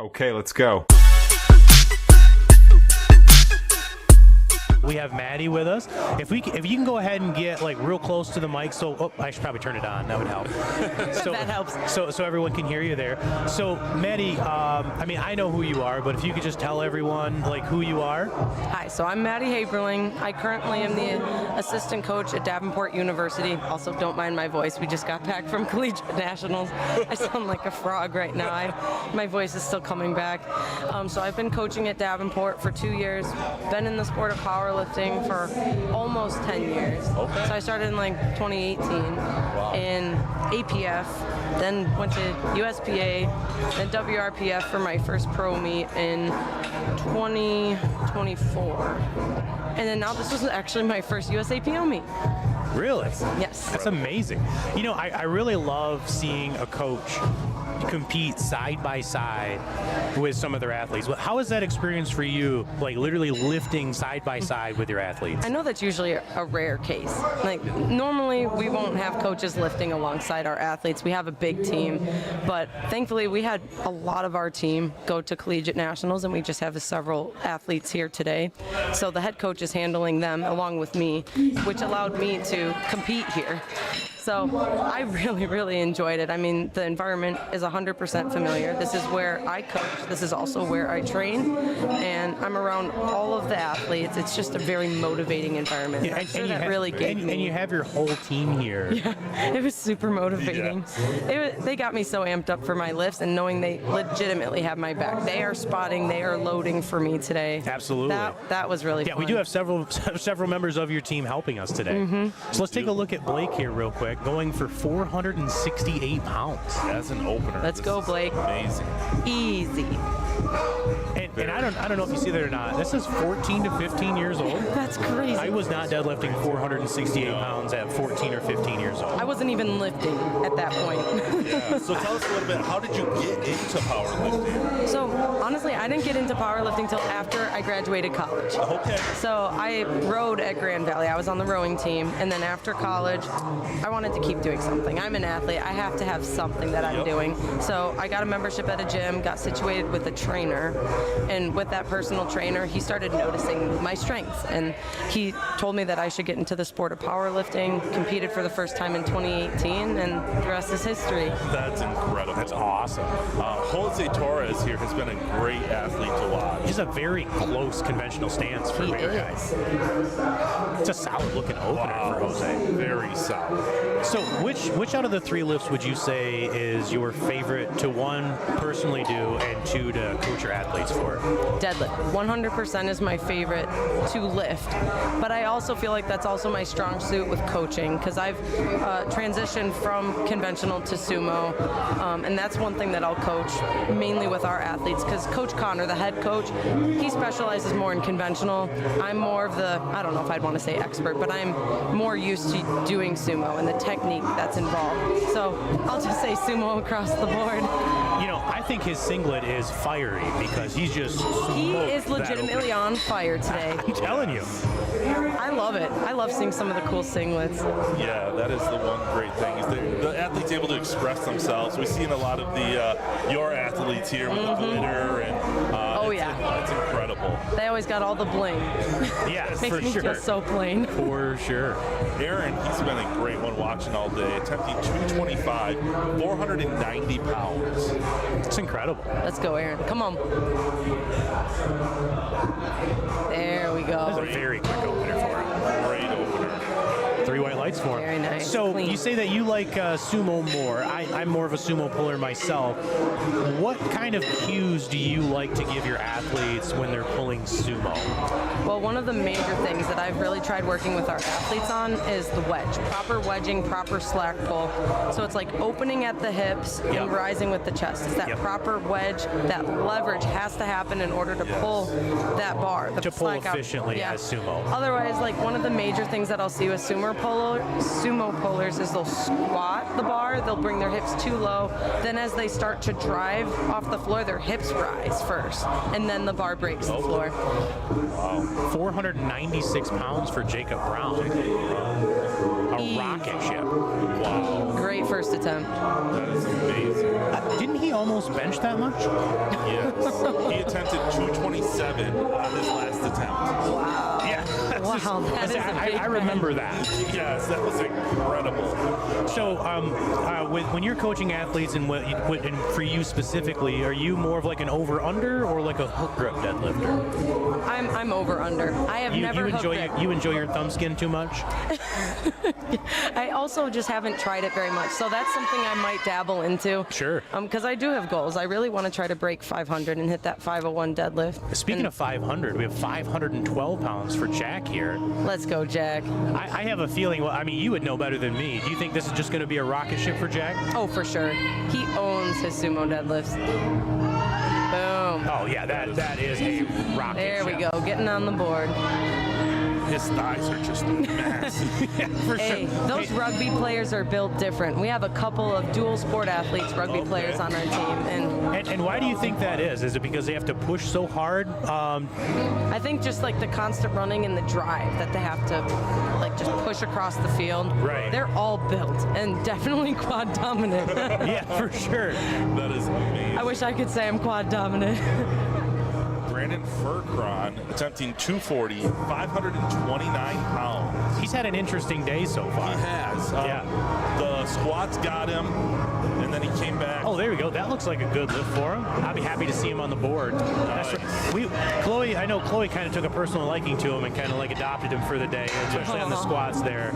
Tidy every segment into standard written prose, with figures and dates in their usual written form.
Okay, let's go. We have Maddy with us. If you can go ahead and get like real close to the mic, so I should probably turn it on. That would help. That helps. So everyone can hear you there. So Maddy, I know who you are, but if you could just tell everyone like who you are. Hi, so I'm Maddy Haberling. I currently am the assistant coach at Davenport University. Also, don't mind my voice. We just got back from collegiate nationals. I sound like a frog right now. My voice is still coming back. So I've been coaching at Davenport for 2 years. Been in the sport of powerlifting for almost 10 years. Okay. So I started in like 2018 in APF, then went to USPA, then WRPF for my first pro meet in 2024. And then now this was actually my first USAPO meet. Really? Yes. That's amazing. You know, I really love seeing a coach compete side by side with some of their athletes. How is that experience for you, like literally lifting side by side with your athletes? I know that's usually a rare case. Like normally we won't have coaches lifting alongside our athletes. We have a big team, but thankfully we had a lot of our team go to collegiate nationals, and we just have several athletes here today. So the head coach is handling them along with me, which allowed me to compete here. So I really, really enjoyed it. I mean, the environment is 100% familiar. This is where I coach. This is also where I train. And I'm around all of the athletes. It's just a very motivating environment. Yeah, I'm sure that really gave me. And you have your whole team here. Yeah, it was super motivating. They got me so amped up for my lifts, and knowing they legitimately have my back. They are spotting, they are loading for me today. Absolutely. That was really fun. Yeah, we do have several members of your team helping us today. So let's take a look at Blake here real quick, going for 468 pounds. As an opener. Let's go, Blake. Amazing. Easy. And I don't know if you see that or not. This is 14 to 15 years old. That's crazy. I was not deadlifting 468 pounds at 14 or 15 years old. I wasn't even lifting at that point. Yeah. So tell us a little bit, how did you get into powerlifting? So honestly, I didn't get into powerlifting till after I graduated college. Okay. So I rowed at Grand Valley. I was on the rowing team, and then after college, I wanted to keep doing something. I'm an athlete. I have to have something that I'm doing. So I got a membership at a gym, got situated with a trainer, and with that personal trainer, he started noticing my strengths, and he told me that I should get into the sport of powerlifting, competed for the first time in 2018, and the rest is history. That's incredible. That's awesome. Jose Torres here has been a great athlete to watch. He's a very close conventional stance for a He bigger is. guy. It's a solid looking opener for Jose. Very solid. So which out of the three lifts would you say is your favorite to, one, personally do, and two, to coach your athletes for? Deadlift. 100% is my favorite to lift, but I also feel like that's also my strong suit with coaching, because I've transitioned from conventional to sumo, and that's one thing that I'll coach mainly with our athletes, because Coach Connor, the head coach, he specializes more in conventional. I'm more of the, I don't know if I'd want to say expert, but I'm more used to doing sumo and the technique that's involved. So I'll just say sumo across the board. You know, I think his singlet is fiery because he's just He is smoked that legitimately on fire today. I'm telling you. I love it. I love seeing some of the cool singlets. Yeah, that is the one great thing. Is the athletes able to express themselves. We've seen a lot of the your athletes here with the glitter, and it's incredible. They always got all the bling. Yes, Makes for me sure. feel so plain. For sure. Aaron, he's been a great one watching all day, attempting 225, 490 pounds. It's incredible. Let's go, Aaron. Come on. There we That was go. a very quick opener for him. Great opener. 3 white lights for him. Very nice. So Clean. you say that you like sumo more. I'm more of a sumo puller myself. What kind of cues do you like to give your athletes when they're pulling sumo? Well, one of the major things that I've really tried working with our athletes on is the wedge. Proper wedging, proper slack pull. So it's like opening at the hips and rising with the chest. It's that proper wedge. That leverage has to happen in order to pull that bar. The To pull slack out. efficiently as sumo. Otherwise, like one of the major things that I'll see with sumo pullers is they'll squat the bar, they'll bring their hips too low, then as they start to drive off the floor, their hips rise first, and then the bar breaks the floor. Wow. 496 pounds for Jacob Brown. A Easy. rocket ship. Wow. Great first attempt. That is amazing. Didn't he almost bench that much? Yes. 7 on his last attempt. Wow. Yeah. Wow, that is a big I remember that. Yes, that was incredible. So, when you're coaching athletes, and and for you specifically, are you more of like an over/under or like a hook grip deadlifter? I'm over/under. I have never hooked it. You enjoy your thumb skin too much? I also just haven't tried it very much, so that's something I might dabble into. Sure. Because I do have goals. I really want to try to break 500 and hit that 501 deadlift. Speaking of 500, we have 512 pounds for Jack here. Let's go, Jack. I have a feeling, well, I mean, you would know better than me. Do you think this is just going to be a rocket ship for Jack? Oh, for sure. He owns his sumo deadlifts. Boom. Oh, yeah, that is a rocket There we ship. go, getting on the board. His thighs are just massive. Yeah, for Hey, sure. those rugby players are built different. We have a couple of dual sport athletes, rugby players on our team, And why do you think that is? Is it because they have to push so hard? I think just like the constant running and the drive that they have to like just push across the field. Right. They're all built and definitely quad dominant. Yeah, for sure. That is amazing. I wish I could say I'm quad dominant. Brandon Furcron attempting 240, 529 pounds. He's had an interesting day so far. He has. Yeah. The squats got him, and then he came back. Oh, there we go. That looks like a good lift for him. I'll be happy to see him on the board. Nice. I know Chloe kind of took a personal liking to him and kind of like adopted him for the day, especially on the squats there.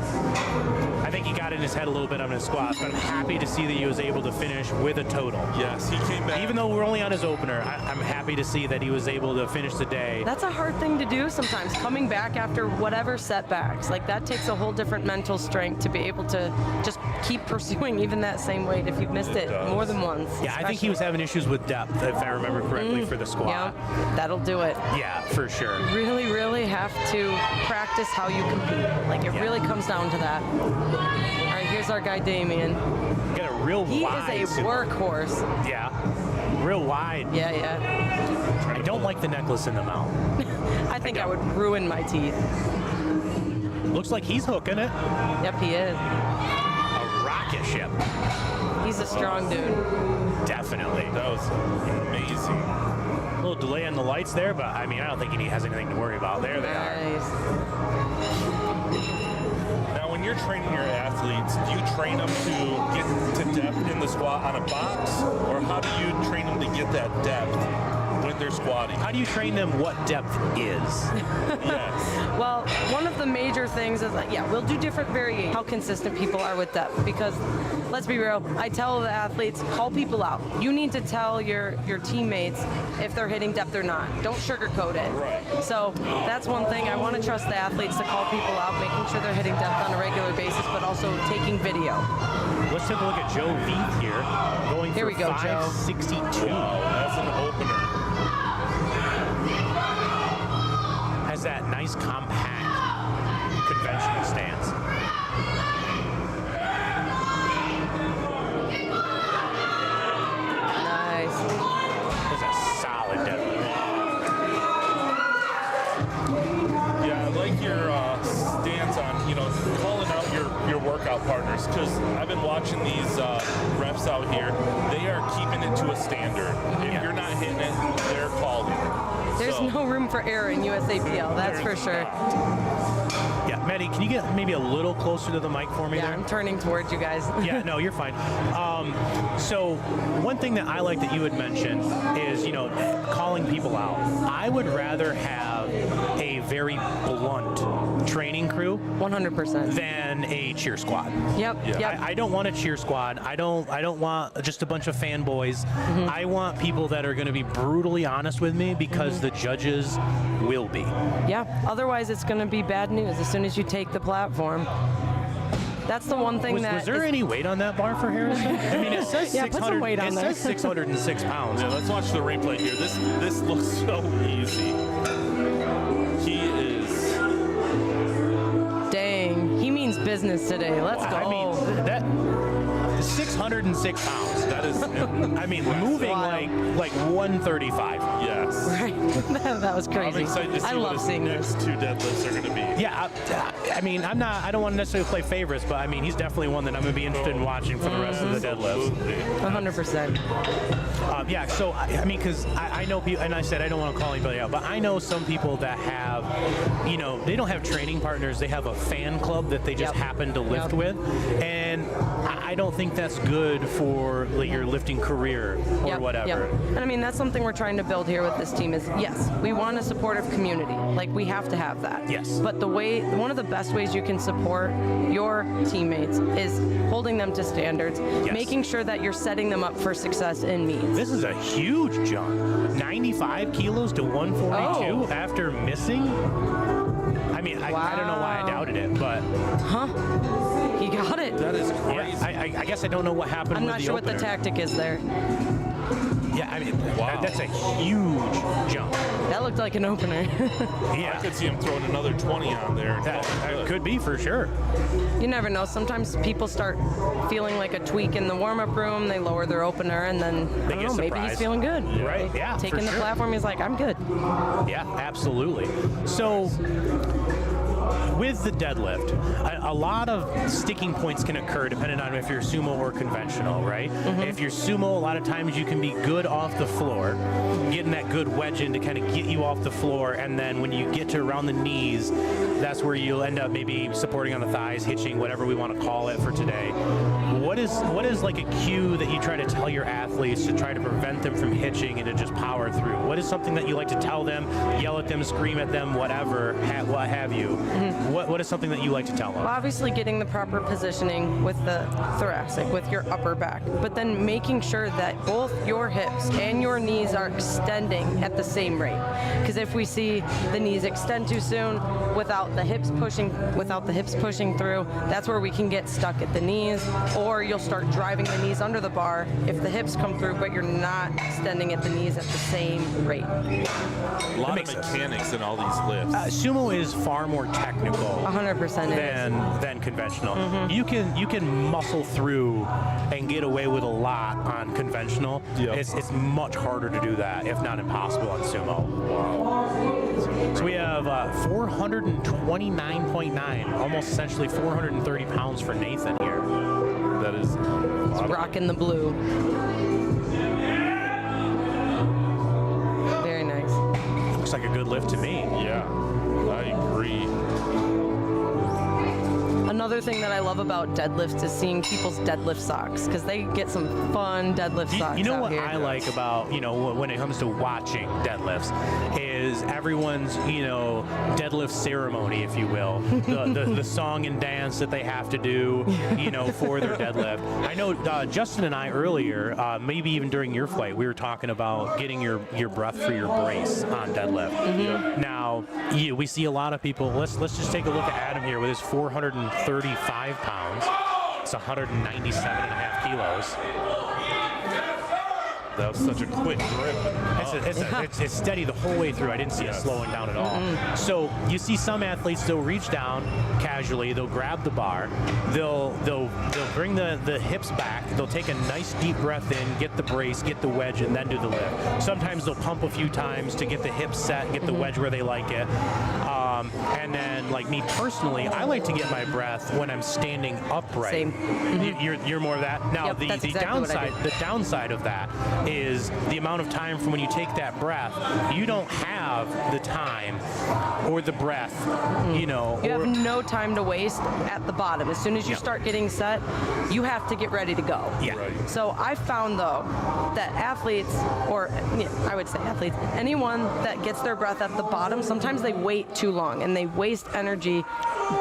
I think he got in his head a little bit on his squats, but I'm happy to see that he was able to finish with a total. Yes, he came back. Even though we're only on his opener, I'm happy to see that he was able to finish the day. That's a hard thing to do sometimes, coming back after whatever setbacks. Like that takes a whole different mental strength to be able to just keep pursuing even that same weight if you've missed it more than once. Yeah, I think he was having issues with depth, if I remember correctly, for the squat. Yeah, that'll do it. Yeah, for sure. Really, really have to practice how you compete. Like it really comes down to that. All right, here's our guy Damien. Got a real He wide. is a workhorse. Yeah, real wide. Yeah, yeah. I don't like the necklace in the mouth. I think I would ruin my teeth. Looks like he's hooking it. Yep, he is. A rocket ship. He's a strong dude. Definitely. That was amazing. A little delay on the lights there, but I mean, I don't think he has anything to worry about. There they are. Nice. Now, when you're training your athletes, do you train them to get to depth in the squat on a box, or how do you train them to get that depth when they're squatting? How do you train them what depth is? Yes. Well, one of the major things is like, yeah, we'll do different variations. How consistent people are with depth, because let's be real. I tell the athletes, call people out. You need to tell your teammates if they're hitting depth or not. Don't sugarcoat it. Right. So that's one thing. I want to trust the athletes to call people out, making sure they're hitting depth on a regular basis, but also taking video. Let's take a look at Joe Veith here, going Here for we go, Joe. 562. Wow, that's an opener. Has that nice compact conventional stance. Nice. That's a solid deadlift. Yeah, I like your stance on, calling out your workout partners, because I've been watching these reps out here. They are keeping it to a standard. If you're not hitting it, they're calling. There's no room for error in USAPL, that's for there's sure. not. Yeah, Maddy, can you get maybe a little closer to the mic for me Yeah, there? I'm turning towards you guys. Yeah, no, you're fine. So one thing that I like that you had mentioned is, calling people out. I would rather have a very blunt training crew 100%. than a cheer squad. Yep, Yeah. yep. I don't want a cheer squad. I don't want just a bunch of fanboys. I want people that are going to be brutally honest with me, because the judges will be. Yeah, otherwise it's going to be bad news as soon as you take the platform. That's the one thing Was there any weight on that bar for Harrison? I mean, it says Yeah, put some 600. weight on it there. says 606 pounds. Yeah, let's watch the replay here. This looks so easy. He is. Dang, he means business today. Let's go. I mean, that 606 pounds. That is. I mean, moving wild. like 135. Yes. Right. that was I'm crazy. excited to see I what love his seeing next this. two deadlifts are going to be. Yeah, I mean, I don't want to necessarily play favorites, but I mean, he's definitely one that I'm going to be interested in watching for the rest of the deadlifts. Absolutely. 100%. Yeah, so I mean, because I know people, and I said I don't want to call anybody out, but I know some people that have, you know, they don't have training partners, they have a fan club that they just happen to lift with, and I don't think that's good for like, your lifting career or whatever. And I mean, that's something we're trying to build here with this team is, yes, we want a supportive community. Like, we have to have that. Yes. But one of the best ways you can support your teammates is holding them to standards, making sure that you're setting them up for success in meets. This is a huge jump. 95 kilos to 142 after missing. I mean, I don't know why I doubted it, but... He got it. That is crazy. Yeah, I guess I don't know what happened with the I'm not sure opener. what the tactic is there. Yeah, I mean, that's a huge jump. That looked like an opener. Yeah. I could see him throwing another 20 on there. That could be for sure. You never know. Sometimes people start feeling like a tweak in the warm-up room. They lower their opener, and then, I don't know, maybe he's feeling good. Right, yeah, Taking the platform, he's like, I'm good. Yeah, absolutely. So, with the deadlift, a lot of sticking points can occur depending on if you're sumo or conventional, right? If you're sumo, a lot of times you can be good off the floor, getting that good wedge in to kind of get you off the floor, and then when you get to around the knees, that's where you'll end up maybe supporting on the thighs, hitching, whatever we want to call it for today. What is like a cue that you try to tell your athletes to try to prevent them from hitching and to just power through? What is something that you like to tell them, yell at them, scream at them, whatever, what have you? What is something that you like to tell them? Well, obviously getting the proper positioning with the thoracic, with your upper back, but then making sure that both your hips and your knees are extending at the same rate. Because if we see the knees extend too soon without the hips pushing through, that's where we can get stuck at the knees, or you'll start driving the knees under the bar if the hips come through, but you're not extending at the knees at the same rate. A lot of mechanics in all these lifts. Sumo is far more technical 100% than conventional. You can muscle through and get away with a lot on conventional. It's much harder to do that, if not impossible, on sumo. So we have 429.9, almost essentially 430 pounds for Nathan here. That is Rocking the blue. Very nice. Looks like a good lift to me. Yeah, I agree. Another thing that I love about deadlifts is seeing people's deadlift socks, because they get some fun deadlift socks. You know out what here. I like about, when it comes to watching deadlifts is everyone's, deadlift ceremony, if you will. The song and dance that they have to do, for their deadlift. I know Justin and I earlier, maybe even during your flight, we were talking about getting your breath for your brace on deadlift. Now, we see a lot of people, let's just take a look at Adam here with his 435 pounds. It's 197.5 kilos. That was such a quick grip. It's steady the whole way through. I didn't see it slowing down at all. So you see some athletes, they'll reach down casually, they'll grab the bar, they'll bring the hips back, they'll take a nice deep breath in, get the brace, get the wedge, and then do the lift. Sometimes they'll pump a few times to get the hips set, get the wedge where they like it. And then, like me personally, I like to get my breath when I'm standing upright. Same. You're more of that. Now, Yep, the that's exactly what I do. downside of that is the amount of time from when you take that breath, you don't have the time or the breath, You have no time to waste at the bottom. As soon as you start getting set, you have to get ready to go. Yeah. Right. So I found, though, that athletes, or I would say athletes, anyone that gets their breath at the bottom, sometimes they wait too long and they waste energy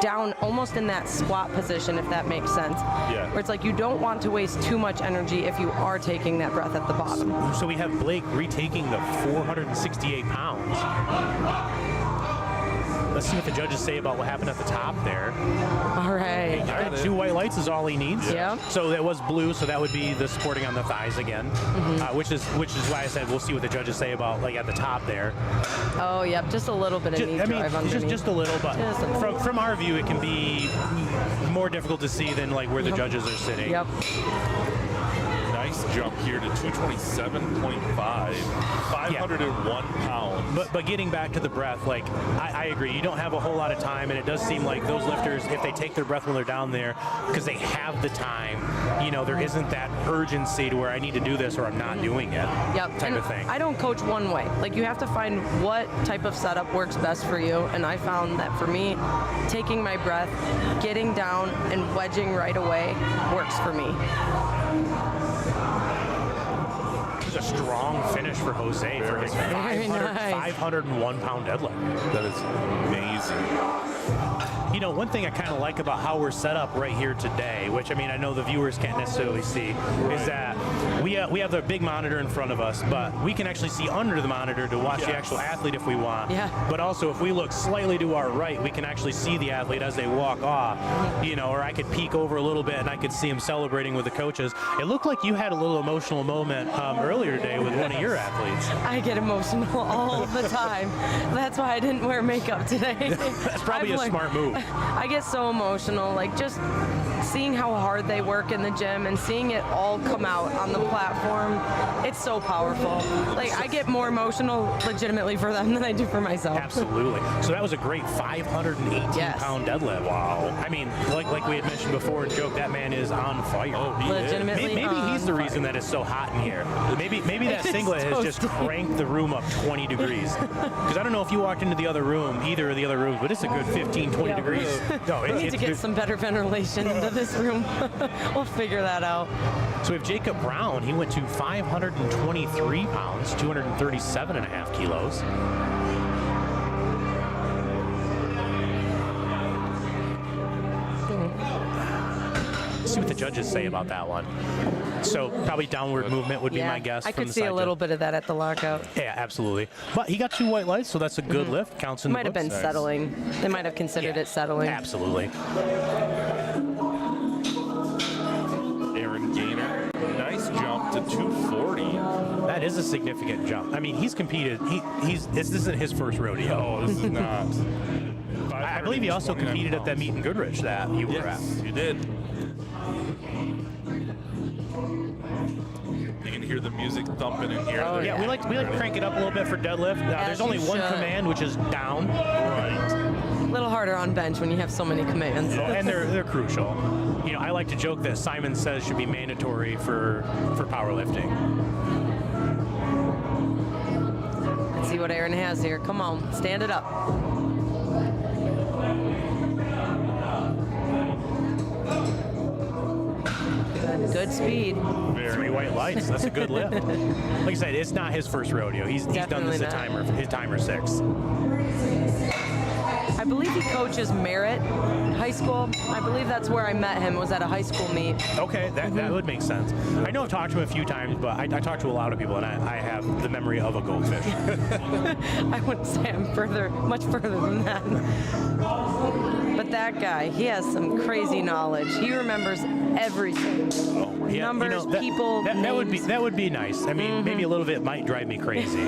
down almost in that squat position, if that makes sense. Yeah. Where it's like you don't want to waste too much energy if you are taking that breath at the bottom. So we have Blake retaking the 468 pounds. Let's see what the judges say about what happened at the top there. All right. All right, 2 white lights is all he needs. Yeah. So that was blue, so that would be the supporting on the thighs again, which is why I said we'll see what the judges say about like at the top there. Oh, yep, just a little bit of knee drive underneath. Just a little, but Just a little. from our view, it can be more difficult to see than like where the judges are sitting. Yep. nice jump here to 227.5, 501 pounds. But getting back to the breath, like I agree, you don't have a whole lot of time, and it does seem like those lifters, if they take their breath when they're down there, because they have the time, you know, there isn't that urgency to where I need to do this or I'm not doing it. Yep. Type of thing. I don't coach one way. Like, you have to find what type of setup works best for you, and I found that for me, taking my breath, getting down, and wedging right away works for me. This is a strong finish for Jose for his 501-pound deadlift. That is amazing. You know, one thing I kind of like about how we're set up right here today, which I mean, I know the viewers can't necessarily see, is that we have the big monitor in front of us, but we can actually see under the monitor to watch the actual athlete if we want. Yeah. But also, if we look slightly to our right, we can actually see the athlete as they walk off. You know, or I could peek over a little bit and I could see him celebrating with the coaches. It looked like you had a little emotional moment earlier today with one of your athletes. I get emotional all the time. That's why I didn't wear makeup today. That's probably a smart move. I get so emotional, like just seeing how hard they work in the gym and seeing it all come out on the platform. It's so powerful. Like, I get more emotional legitimately for them than I do for myself. Absolutely. So that was a great 518-pound deadlift. Wow. I mean, like we had mentioned before and joked, that man is on fire. Oh, he Legitimately is. Maybe he's the reason that it's so hot in here. Maybe that singlet has just cranked the room up 20 degrees. Because I don't know if you walked into the other room, either of the other rooms, but it's a good 15, 20 degrees. No, We need to get some better ventilation into this room. We'll figure that out. So we have Jacob Brown. He went to 523 pounds, 237.5 kilos. Let's see what the judges say about that one. So probably downward movement would be my guess. I from could the see side a little bit of that at the lockout. Yeah, absolutely. But he got 2 white lights, so that's a good lift. Counts in the Might have been books. settling. They might have considered it settling. Absolutely. Aaron Gaynor, nice jump to 240. That is a significant jump. I mean, he's competed. This isn't his first rodeo. Oh, this is not. I believe he also competed at that meet in Goodrich that you were at. Yes, you did. You can hear the music thumping in here. Oh, Yeah, we like to crank it up a little bit for deadlift. There's only one command, which is down. Right. A little harder on bench when you have so many commands. And they're crucial. You know, I like to joke that Simon Says should be mandatory for powerlifting. Let's see what Aaron has here. Come on, stand it up. Good speed. 3 white lights. That's a good lift. Like I said, it's not his first rodeo. He's done this Definitely his timer 6. I believe he coaches Merritt High School. I believe that's where I met him, was at a high school meet. Okay, that would make sense. I know I've talked to him a few times, but I talked to a lot of people, and I have the memory of a goldfish. I wouldn't say I'm much further than that. But that guy, he has some crazy knowledge. He remembers everything. Yeah, Numbers, people, names. that would be nice. I mean, maybe a little bit might drive me crazy.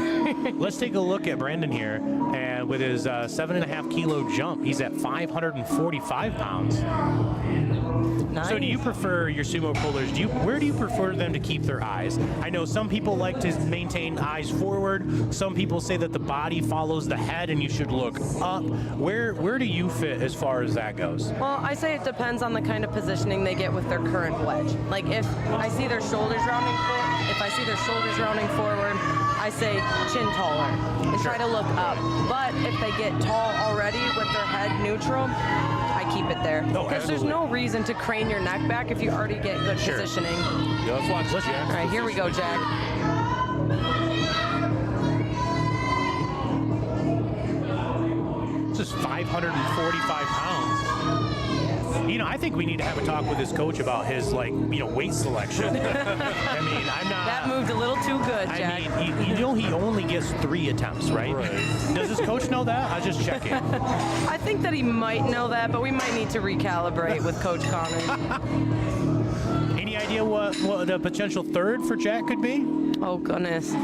Let's take a look at Brandon here, and with his 7.5 kilo jump, he's at 545 pounds. Nice. So do you prefer your sumo pullers? Where do you prefer them to keep their eyes? I know some people like to maintain eyes forward. Some people say that the body follows the head and you should look up. Where do you fit as far as that goes? Well, I say it depends on the kind of positioning they get with their current wedge. Like, if I see their shoulders rounding forward, I say chin taller and try to look up. But if they get tall already with their head neutral, I keep it there. Because there's no reason to crane your neck back if you already get good positioning. Yeah, let's watch Jack. All right, here we go, Jack. This is 545 pounds. You know, I think we need to have a talk with his coach about his, weight selection. I mean, I'm not... That moved a little too good, Jack. I mean, you know he only gets 3 attempts, right? Does his coach know that? I was just checking. I think that he might know that, but we might need to recalibrate with Coach Connor. Any idea what the potential third for Jack could be? Oh, goodness.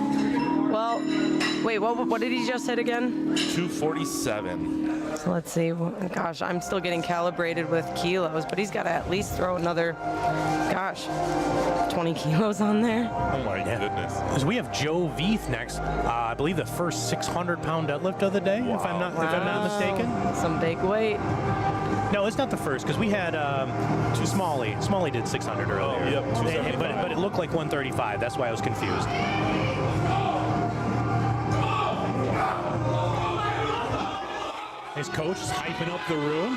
Well, wait, Wait, what did he just hit again? 247. So let's see. Gosh, I'm still getting calibrated with kilos, but he's got to at least throw another, gosh, 20 kilos on there. Oh my goodness. Because we have Joe Veith next. I believe the first 600-pound deadlift of the day, if I'm not mistaken. Some big weight. No, it's not the first, because we had Smalley. Smalley did 600 earlier. Oh, yep, 275. But it looked like 135. That's why I was confused. His coach is hyping up the room.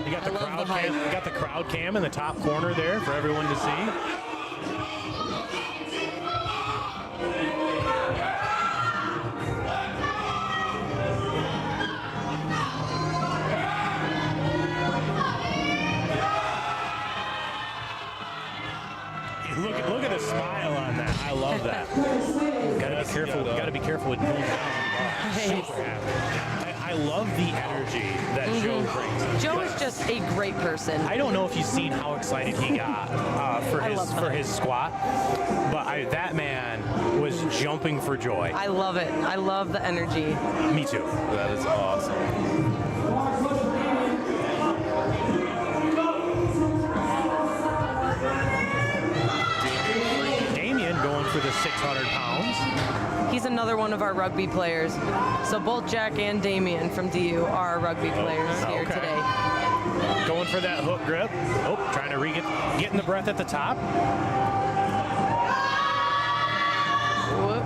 You got the crowd cam. You got the crowd cam in the top corner there for everyone to see. Look at the smile on that. I love that. Gotta be careful. Gotta be careful with doing that. Super happy. I love the energy that Joe brings. Joe is just a great person. I don't know if you've seen how excited he got for his squat, but that man was jumping for joy. I love it. I love the energy. Me too. That is awesome. For the 600 pounds. He's another one of our rugby players. So both Jack and Damien from DU are rugby players here today. Going for that hook grip. Oh, trying to getting the breath at the top. Whoop.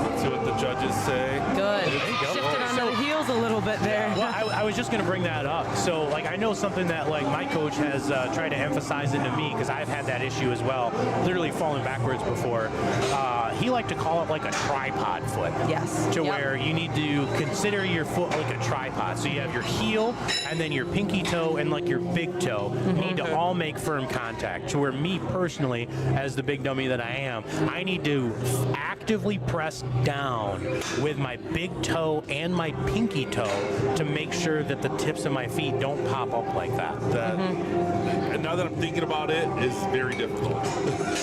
Let's see what the judges say. Good. There you go. Shifted onto the heels a little bit there. Well, I was just going to bring that up. So, like, I know something that, like, my coach has tried to emphasize into me, because I've had that issue as well, literally falling backwards before. He liked to call it like a tripod foot. Yes. To where you need to consider your foot like a tripod. So you have your heel, and then your pinky toe, and like your big toe need to all make firm contact. To where me personally, as the big dummy that I am, I need to actively press down with my big toe and my pinky toe to make sure that the tips of my feet don't pop up like that. And now that I'm thinking about it, it's very difficult.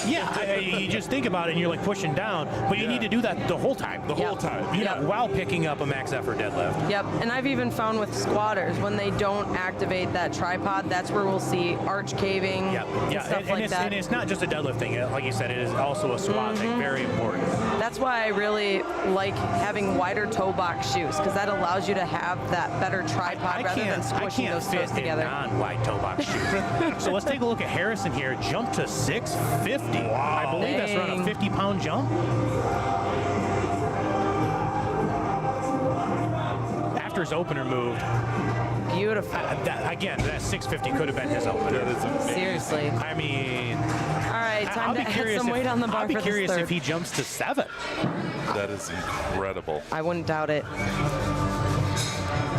Yeah, you just think about it and you're like pushing down, but you need to do that the whole time. The whole time. You know, while picking up a max effort deadlift. Yep, and I've even found with squatters, when they don't activate that tripod, that's where we'll see arch caving and stuff like that. And it's not just a deadlift thing. Like you said, it is also a squat thing. Very important. That's why I really like having wider toe box shoes, because that allows you to have that better tripod rather than squishing those toes together. Non-wide toe box shoes. So let's take a look at Harrison here. Jump to 650. Wow. I believe that's around a 50-pound jump. After his opener moved. Beautiful. Again, that 650 could have been his opener. Seriously. I mean, all right, time to add some weight on the bar for this third. I'll be curious if he jumps to 7. That is incredible. I wouldn't doubt it.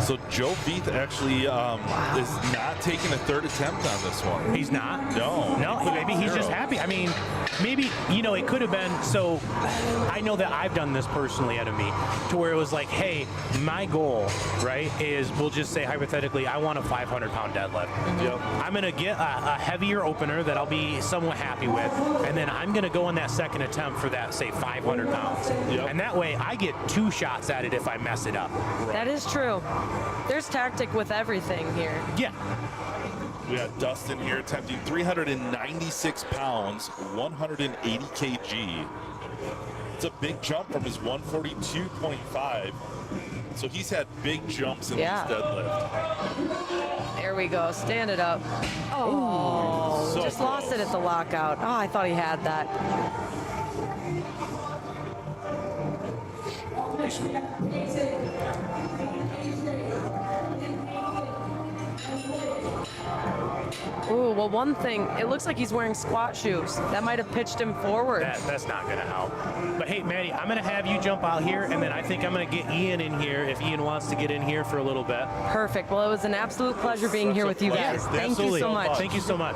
So Joe Veith actually is not taking a third attempt on this one. He's not? No. Maybe he's just happy. I mean, maybe, you know, it could have been, so I know that I've done this personally at a meet, to where it was like, hey, my goal, right, is, we'll just say hypothetically, I want a 500-pound deadlift. Yep. I'm going to get a heavier opener that I'll be somewhat happy with, and then I'm going to go on that second attempt for that, say, 500 pounds. Yep. And that way, I get 2 shots at it if I mess it up. Right. That is true. There's tactic with everything here. Yeah. We got Dustin here attempting 396 pounds, 180 kg. It's a big jump from his 142.5. So he's had big jumps in this deadlift. There we go. Stand it up. Oh, so just lost it at the lockout. Oh, I thought he had that. Ooh, well, one thing, it looks like he's wearing squat shoes. That might have pitched him forward. That's not going to help. But hey, Maddie, I'm going to have you jump out here, and then I think I'm going to get Ian in here if Ian wants to get in here for a little bit. Perfect. Well, it was an absolute pleasure being here with you guys. Thank you so much. Thank you so much.